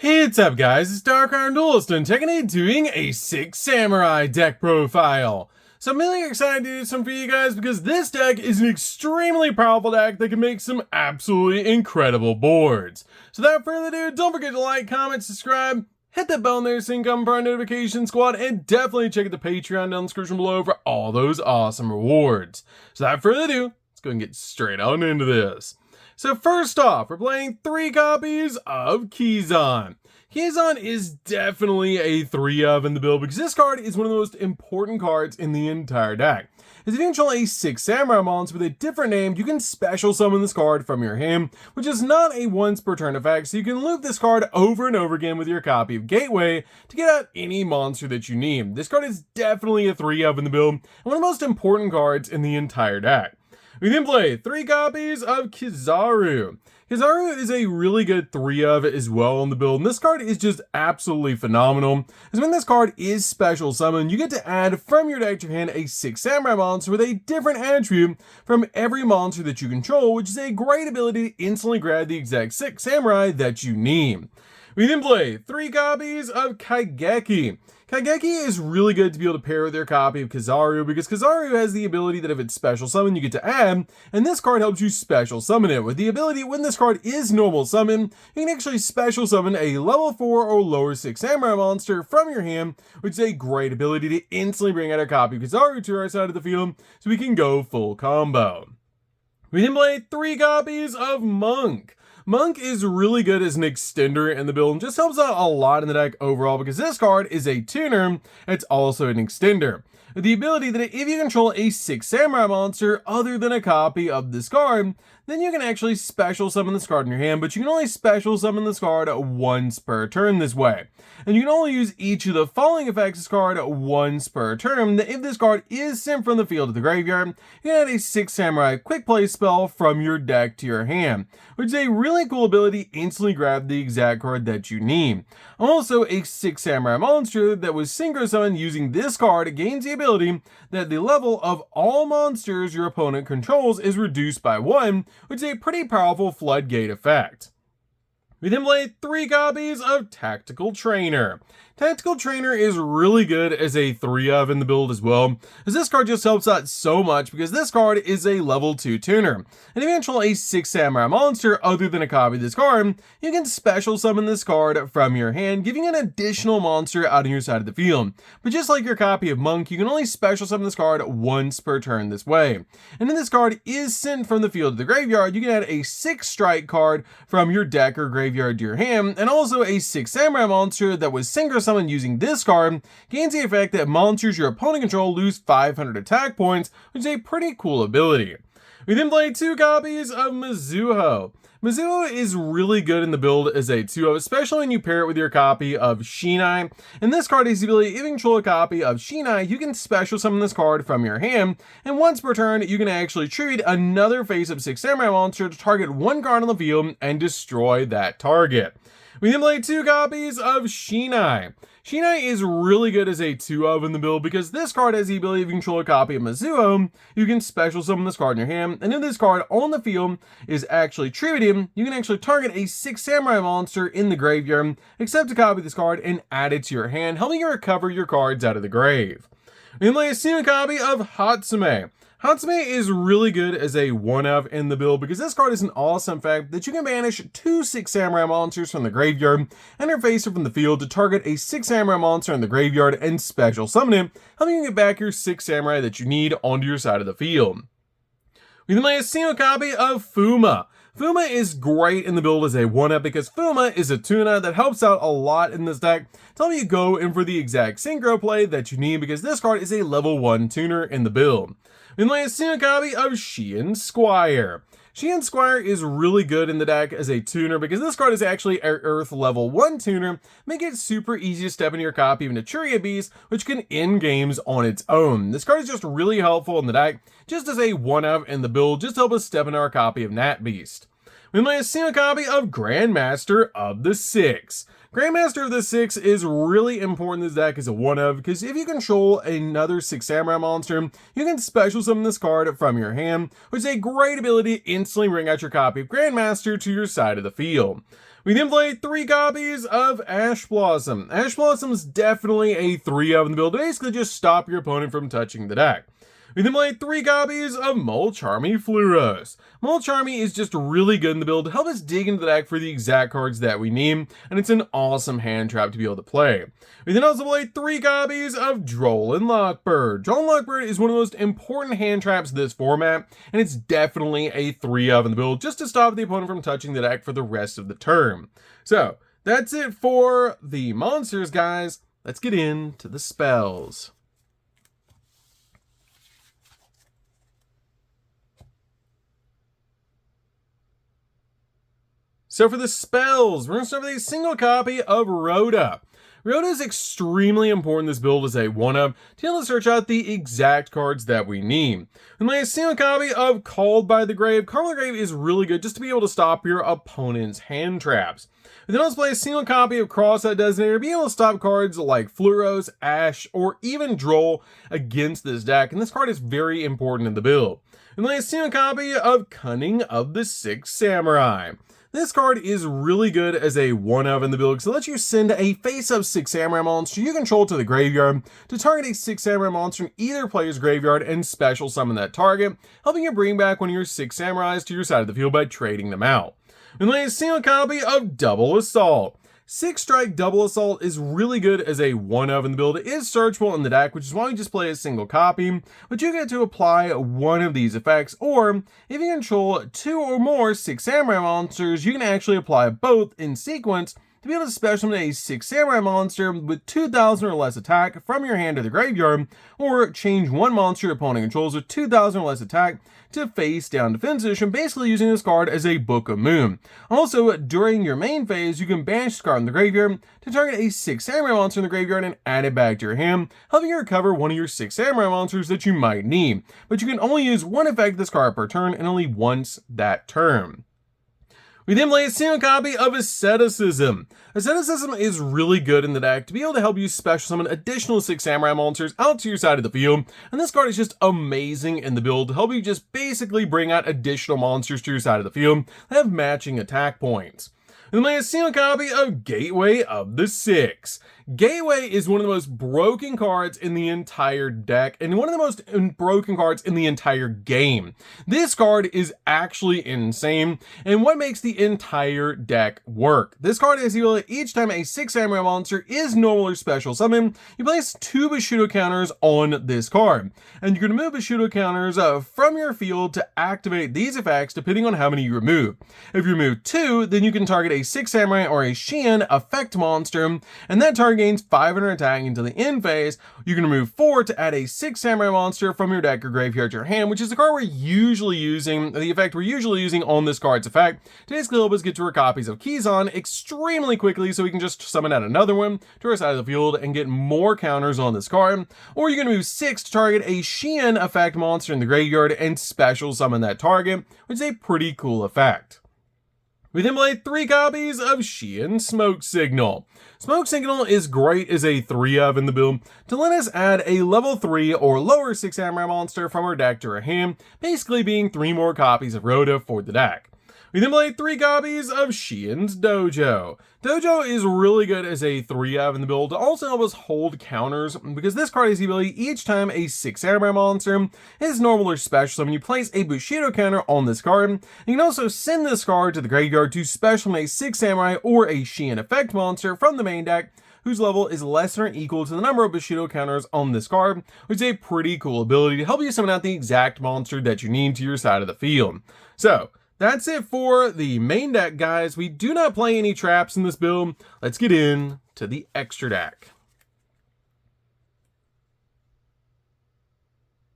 Hey, what's up guys, it's DarkArmedDuelist and taking doing a 6 Samurai deck profile. So I'm really excited to do some for you guys because this deck is an extremely powerful deck that can make some absolutely incredible boards. So without further ado, don't forget to like, comment, subscribe, hit that bell there so you can come for our notification squad, and definitely check out the Patreon down in the description below for all those awesome rewards. So without further ado, let's go and get straight on into this. So first off, we're playing 3 copies of Kizan. Kizan is definitely a 3 of in the build because this card is one of the most important cards in the entire deck. As if you control a 6 Samurai monster with a different name, you can special summon this card from your hand, which is not a once per turn effect, so you can loop this card over and over again with your copy of Gateway to get out any monster that you need. This card is definitely a 3 of in the build, and one of the most important cards in the entire deck. We then play 3 copies of Kizaru. Kizaru is a really good 3 of as well on the build, and this card is just absolutely phenomenal. As when this card is special summoned, you get to add from your deck to your hand a 6 Samurai monster with a different attribute from every monster that you control, which is a great ability to instantly grab the exact 6 Samurai that you need. We then play 3 copies of Kaigeki. Kaigeki is really good to be able to pair with your copy of Kizaru because Kizaru has the ability that if it's special summon you get to add, and this card helps you special summon it with the ability when this card is normal summon, you can actually special summon a level 4 or lower 6 Samurai monster from your hand, which is a great ability to instantly bring out a copy of Kizaru to our side of the field so we can go full combo. We then play 3 copies of Monk. Monk is really good as an extender in the build and just helps out a lot in the deck overall because this card is a tuner, it's also an extender. With the ability that if you control a 6 Samurai monster other than a copy of this card, then you can actually special summon this card in your hand, but you can only special summon this card once per turn this way. And you can only use each of the following effects of this card once per turn. That if this card is sent from the field to the graveyard, you can add a 6 Samurai quick play spell from your deck to your hand, which is a really cool ability to instantly grab the exact card that you need. Also, a 6 Samurai monster that was synchro summoned using this card gains the ability that the level of all monsters your opponent controls is reduced by 1, which is a pretty powerful floodgate effect. We then play 3 copies of Tactical Trainer. Tactical Trainer is really good as a 3 of in the build as well, as this card just helps out so much because this card is a level 2 tuner. And if you control a 6 Samurai monster other than a copy of this card, you can special summon this card from your hand, giving an additional monster out on your side of the field. But just like your copy of Monk, you can only special summon this card once per turn this way. And if this card is sent from the field to the graveyard, you can add a 6 strike card from your deck or graveyard to your hand, and also a 6 Samurai monster that was synchro summoned using this card gains the effect that monsters your opponent control lose 500 attack points, which is a pretty cool ability. We then play 2 copies of Mizuho. Mizuho is really good in the build as a 2-of, especially when you pair it with your copy of Shinai. And this card has the ability, if you control a copy of Shinai, you can special summon this card from your hand, and once per turn, you can actually tribute another face-up 6 Samurai monster to target one card on the field and destroy that target. We then play 2 copies of Shinai. Shinai is really good as a 2-of in the build because this card has the ability to control a copy of Mizuho. You can special summon this card in your hand, and if this card on the field is actually tributed, you can actually target a 6 Samurai monster in the graveyard, accept a copy of this card, and add it to your hand, helping you recover your cards out of the grave. We then play a single copy of Hatsume. Hatsume is really good as a 1-of in the build because this card is an awesome effect that you can banish 2 6 Samurai monsters from the graveyard and interface it from the field to target a 6 Samurai monster in the graveyard and special summon it, helping you get back your 6 Samurai that you need onto your side of the field. We then play a single copy of Fuma. Fuma is great in the build as a 1-up because Fuma is a tuna that helps out a lot in this deck to help you go in for the exact synchro play that you need because this card is a level 1 tuner in the build. We then play a single copy of Sheehan Squire. Sheehan Squire is really good in the deck as a tuner because this card is actually an Earth level 1 tuner, making it super easy to step into your copy of Naturia Beast, which can end games on its own. This card is just really helpful in the deck, just as a 1-of in the build, just to help us step into our copy of Nat Beast. We play a single copy of Grandmaster of the 6. Grandmaster of the 6 is really important in this deck as a 1-of, because if you control another 6 Samurai monster, you can special summon this card from your hand, which is a great ability to instantly bring out your copy of Grandmaster to your side of the field. We then play 3 copies of Ash Blossom. Ash Blossom is definitely a 3-of in the build to basically just stop your opponent from touching the deck. We then play 3 copies of Molcharmy Fluros. Molcharmy is just really good in the build to help us dig into the deck for the exact cards that we need, and it's an awesome hand trap to be able to play. We then also play 3 copies of Droll Lockbird. Droll Lockbird is one of the most important hand traps of this format, and it's definitely a 3-of in the build just to stop the opponent from touching the deck for the rest of the turn. So, that's it for the monsters, guys. Let's get into the spells. So for the spells, we're going to start with a single copy of Rhoda. Rhoda is extremely important in this build as a 1-of to be able to search out the exact cards that we need. We play a single copy of Called by the Grave. Called by the Grave is really good just to be able to stop your opponent's hand traps. We then also play a single copy of Cross-Out Designator to be able to stop cards like Fluros, Ash, or even Droll against this deck, and this card is very important in the build. We play a single copy of Cunning of the Sixth Samurai. This card is really good as a 1-of in the build because it lets you send a face-up 6 Samurai monster you control to the graveyard to target a 6 Samurai monster in either player's graveyard and special summon that target, helping you bring back one of your 6 Samurais to your side of the field by trading them out. We play a single copy of Double Assault. 6-strike Double Assault is really good as a 1-of in the build. It is searchable in the deck, which is why we just play a single copy, but you get to apply one of these effects, or if you control 2 or more 6 Samurai monsters, you can actually apply both in sequence to be able to special summon a 6 Samurai monster with 2,000 or less attack from your hand to the graveyard, or change one monster your opponent controls with 2,000 or less attack to face down defense position, basically using this card as a Book of Moon. Also, during your main phase, you can banish this card in the graveyard to target a 6 Samurai monster in the graveyard and add it back to your hand, helping you recover one of your 6 Samurai monsters that you might need. But you can only use one effect of this card per turn and only once that turn. We then play a single copy of Asceticism. Asceticism is really good in the deck to be able to help you special summon additional 6 Samurai monsters out to your side of the field, and this card is just amazing in the build to help you just basically bring out additional monsters to your side of the field that have matching attack points. We then play a single copy of Gateway of the Six. Gateway is one of the most broken cards in the entire deck, and one of the most broken cards in the entire game. This card is actually insane, and what makes the entire deck work. This card is able to, each time a 6 Samurai monster is normal or special summon, you place 2 Bushido counters on this card, and you can remove Bushido counters from your field to activate these effects depending on how many you remove. If you remove 2, then you can target a 6 Samurai or a Xian effect monster, and that target gains 500 attack until the end phase. You can remove 4 to add a 6 Samurai monster from your deck or graveyard to your hand, which is the card we're usually using, the effect we're usually using on this card's effect, to basically help us get to our copies of Kizan extremely quickly so we can just summon out another one to our side of the field and get more counters on this card. Or you can move 6 to target a Xian effect monster in the graveyard and special summon that target, which is a pretty cool effect. We then play 3 copies of Xian Smoke Signal. Smoke Signal is great as a 3-of in the build to let us add a level 3 or lower 6 Samurai monster from our deck to our hand, basically being 3 more copies of Rhoda for the deck. We then play 3 copies of Xian's Dojo. Dojo is really good as a 3-of in the build to also help us hold counters, because this card has the ability each time a 6 Samurai monster is normal or special summon, you place a Bushido counter on this card. You can also send this card to the graveyard to special summon a 6 Samurai or a Xian effect monster from the main deck, whose level is less than or equal to the number of Bushido counters on this card, which is a pretty cool ability to help you summon out the exact monster that you need to your side of the field. So, that's it for the main deck, guys. We do not play any traps in this build. Let's get in to the extra deck.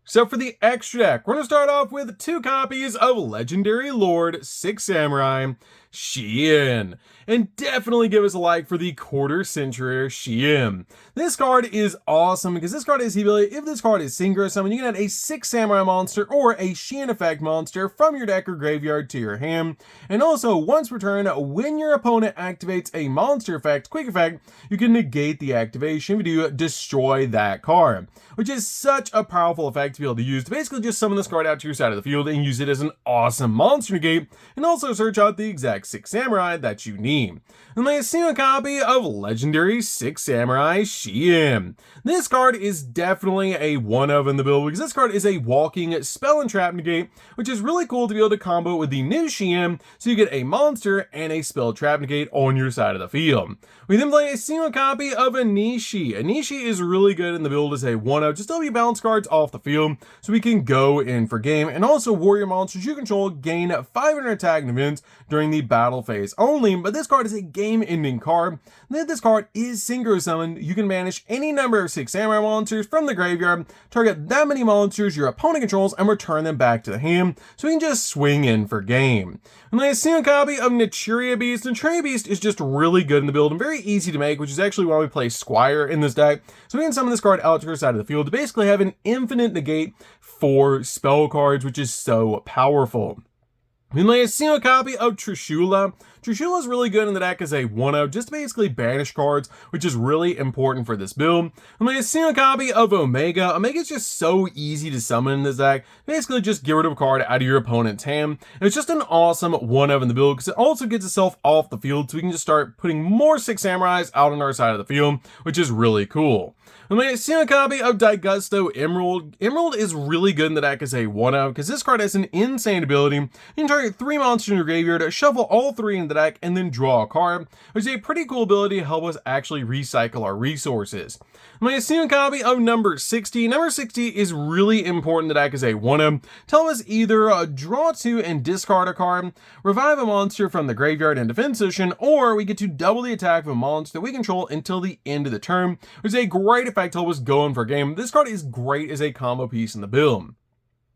So for the extra deck, we're going to start off with 2 copies of Legendary Lord 6 Samurai Xian. And definitely give us a like for the Quarter Century Xian. This card is awesome because this card has the ability, if this card is synchro summon, you can add a 6 Samurai monster or a Xian effect monster from your deck or graveyard to your hand. And also, once per turn, when your opponent activates a monster effect, quick effect, you can negate the activation if you do destroy that card, which is such a powerful effect to be able to use to basically just summon this card out to your side of the field and use it as an awesome monster negate, and also search out the exact exact 6 Samurai that you need. And play a single copy of Legendary 6 Samurai Shien. This card is definitely a one-of in the build because this card is a walking spell and trap negate, which is really cool to be able to combo with the new Shien, so you get a monster and a spell trap negate on your side of the field. We then play a single copy of Anishi. Anishi is really good in the build as a one-of, just to help you bounce cards off the field so we can go in for game, and also warrior monsters you control gain 500 attack and defense during the battle phase only, but this card is a game-ending card. Then this card is synchro summoned. You can banish any number of 6 samurai monsters from the graveyard, target that many monsters your opponent controls, and return them back to the hand, so we can just swing in for game. And then a single copy of Naturia Beast. Naturia Beast is just really good in the build and very easy to make, which is actually why we play Squire in this deck. So we can summon this card out to our side of the field to basically have an infinite negate for spell cards, which is so powerful. We lay a single copy of Trishula. Trishula is really good in the deck as a one-of, just to basically banish cards, which is really important for this build. We lay a single copy of Omega. Omega is just so easy to summon in this deck. Basically just get rid of a card out of your opponent's hand. And it's just an awesome one-of in the build because it also gets itself off the field, so we can just start putting more 6 Samurais out on our side of the field, which is really cool. We made a single copy of Daigusto Emerald. Emerald is really good in the deck as a one-of because this card has an insane ability. You can target 3 monsters in your graveyard, shuffle all 3 into the deck, and then draw a card, which is a pretty cool ability to help us actually recycle our resources. We made a single copy of number 60. Number 60 is really important in the deck as a one-of. Tell us either draw 2 and discard a card, revive a monster from the graveyard in defense position, or we get to double the attack of a monster that we control until the end of the turn, which is a great effect to help us go in for a game. This card is great as a combo piece in the build.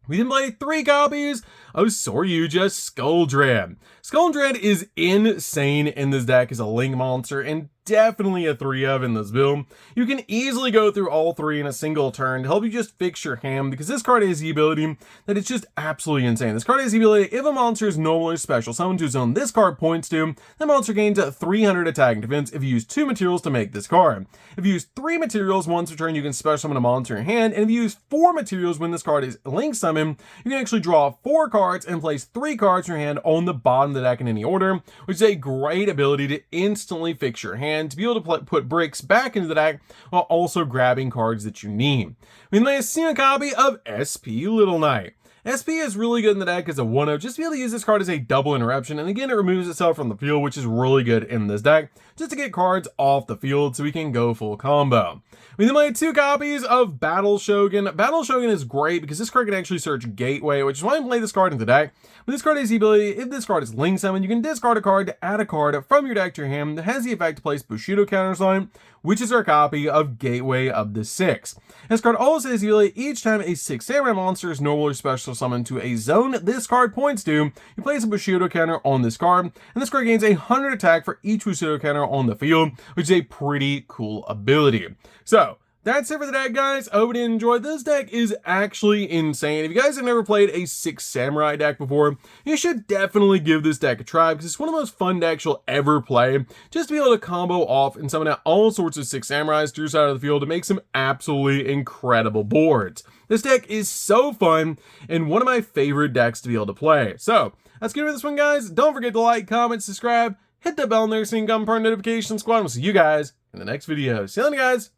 We then play 3 copies of Soryuja Skulldread. Skulldread is insane in this deck as a link monster and definitely a 3-of in this build. You can easily go through all 3 in a single turn to help you just fix your hand because this card has the ability that it's just absolutely insane. This card has the ability, if a monster is normally special summoned to a zone this card points to, that monster gains 300 attack and defense if you use 2 materials to make this card. If you use 3 materials once per turn, you can special summon a monster in your hand, and if you use 4 materials when this card is link summoned, you can actually draw 4 cards and place 3 cards in your hand on the bottom of the deck in any order, which is a great ability to instantly fix your hand, to be able to put bricks back into the deck while also grabbing cards that you need. We lay a single copy of SP Little Knight. SP is really good in the deck as a one-of, just to be able to use this card as a double interruption, and again it removes itself from the field, which is really good in this deck, just to get cards off the field so we can go full combo. We then made 2 copies of Battle Shogun. Battle Shogun is great because this card can actually search Gateway, which is why I play this card in the deck. But this card has the ability, if this card is link summoned, you can discard a card to add a card from your deck to your hand that has the effect to place Bushido counters on it, which is our copy of Gateway of the 6. This card also has the ability, each time a 6 samurai monster is normal or special summoned to a zone this card points to, you place a Bushido counter on this card, and this card gains 100 attack for each Bushido counter on the field, which is a pretty cool ability. So, that's it for the deck, guys. I hope you did enjoy. This deck is actually insane. If you guys have never played a 6 Samurai deck before, you should definitely give this deck a try because it's one of the most fun decks you'll ever play. Just to be able to combo off and summon out all sorts of 6 Samurais to your side of the field to make some absolutely incredible boards. This deck is so fun and one of my favorite decks to be able to play. So, that's good for this one, guys. Don't forget to like, comment, subscribe, hit that bell in there so you can come for our notification squad. We'll see you guys in the next video. See you later, guys.